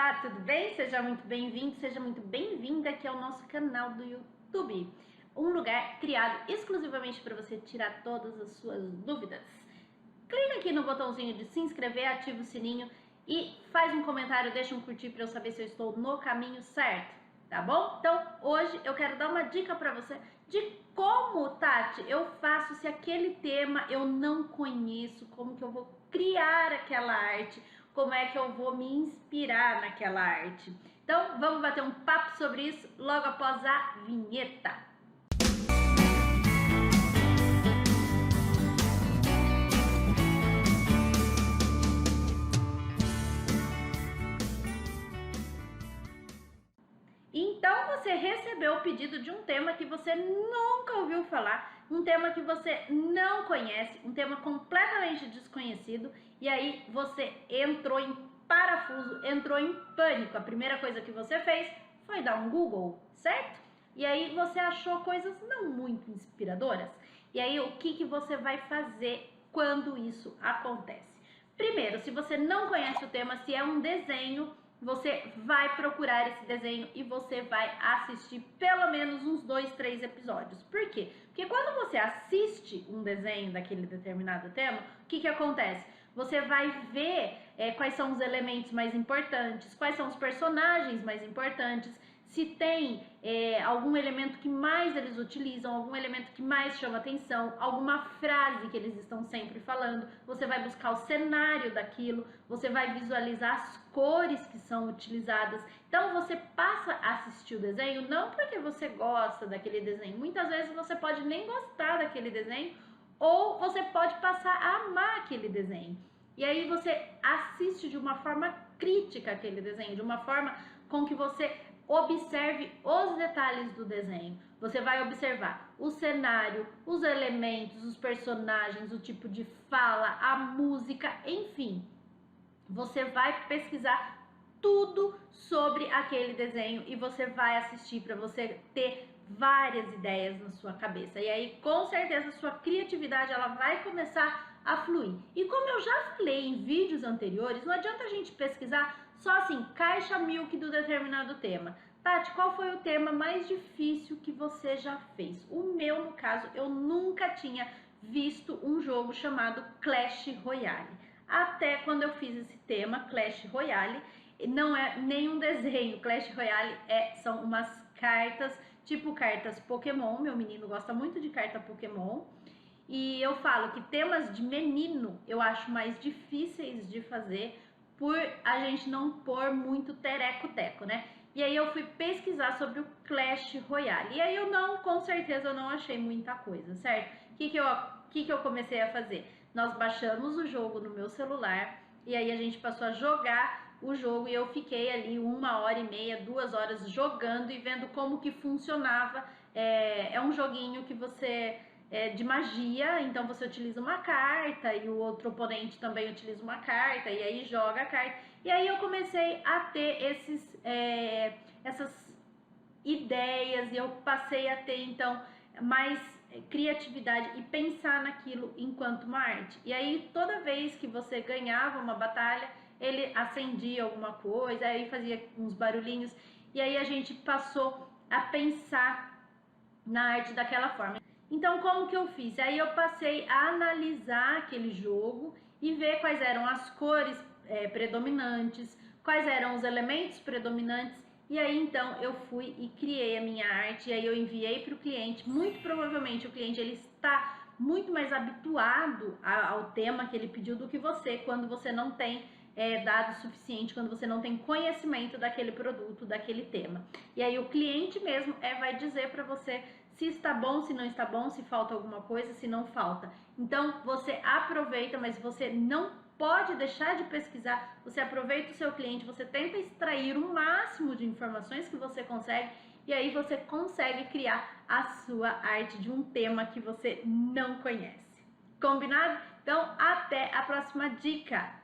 Olá, tudo bem? Seja muito bem-vindo, seja muito bem-vinda aqui ao nosso canal do YouTube. Um lugar criado exclusivamente para você tirar todas as suas dúvidas. Clica aqui no botãozinho de se inscrever, ativa o sininho e faz um comentário, deixa um curtir para eu saber se eu estou no caminho certo, tá bom? Então, hoje eu quero dar uma dica para você de como, Tati, eu faço se aquele tema eu não conheço, como que eu vou criar aquela arte, como é que eu vou me inspirar naquela arte. Então, vamos bater um papo sobre isso logo após a vinheta. Então você recebeu o pedido de um tema que você nunca ouviu falar, um tema que você não conhece, um tema completamente desconhecido, e aí você entrou em parafuso, entrou em pânico. A primeira coisa que você fez foi dar um Google, certo? E aí você achou coisas não muito inspiradoras. E aí o que você vai fazer quando isso acontece? Primeiro, se você não conhece o tema, se é um desenho, você vai procurar esse desenho e você vai assistir pelo menos uns 2, 3 episódios. Por quê? Porque quando você assiste um desenho daquele determinado tema, o que acontece? Você vai ver quais são os elementos mais importantes, quais são os personagens mais importantes, se tem algum elemento que mais eles utilizam, algum elemento que mais chama atenção, alguma frase que eles estão sempre falando, você vai buscar o cenário daquilo, você vai visualizar as cores que são utilizadas. Então você passa a assistir o desenho não porque você gosta daquele desenho, muitas vezes você pode nem gostar daquele desenho, ou você pode passar a amar aquele desenho. E aí você assiste de uma forma crítica aquele desenho, de uma forma com que você observe os detalhes do desenho. Você vai observar o cenário, os elementos, os personagens, o tipo de fala, a música, enfim. Você vai pesquisar tudo sobre aquele desenho e você vai assistir para você ter várias ideias na sua cabeça. E aí, com certeza, a sua criatividade ela vai começar a fluir. E como eu já falei em vídeos anteriores, não adianta a gente pesquisar só assim, caixa milk do determinado tema. Tati, qual foi o tema mais difícil que você já fez? O meu, no caso, eu nunca tinha visto um jogo chamado Clash Royale. Até quando eu fiz esse tema, Clash Royale, não é nenhum desenho. Clash Royale são umas cartas, tipo cartas Pokémon. Meu menino gosta muito de carta Pokémon. E eu falo que temas de menino eu acho mais difíceis de fazer por a gente não pôr muito tereco-teco, né? E aí eu fui pesquisar sobre o Clash Royale. E aí com certeza eu não achei muita coisa, certo? O que eu comecei a fazer? Nós baixamos o jogo no meu celular e aí a gente passou a jogar o jogo e eu fiquei ali 1h30, 2 horas jogando e vendo como que funcionava. É um joguinho que você de magia, então você utiliza uma carta e o outro oponente também utiliza uma carta e aí joga a carta. E aí eu comecei a ter essas ideias e eu passei a ter então mais criatividade e pensar naquilo enquanto uma arte. E aí toda vez que você ganhava uma batalha, ele acendia alguma coisa, aí fazia uns barulhinhos e aí a gente passou a pensar na arte daquela forma. Então, como que eu fiz? Aí eu passei a analisar aquele jogo e ver quais eram as cores predominantes, quais eram os elementos predominantes. E aí, então, eu fui e criei a minha arte. E aí eu enviei para o cliente. Muito provavelmente o cliente ele está muito mais habituado ao tema que ele pediu do que você, quando você não tem dado suficiente, quando você não tem conhecimento daquele produto, daquele tema. E aí o cliente mesmo vai dizer para você se está bom, se não está bom, se falta alguma coisa, se não falta. Então você aproveita, mas você não pode deixar de pesquisar, você aproveita o seu cliente, você tenta extrair o máximo de informações que você consegue e aí você consegue criar a sua arte de um tema que você não conhece. Combinado? Então até a próxima dica!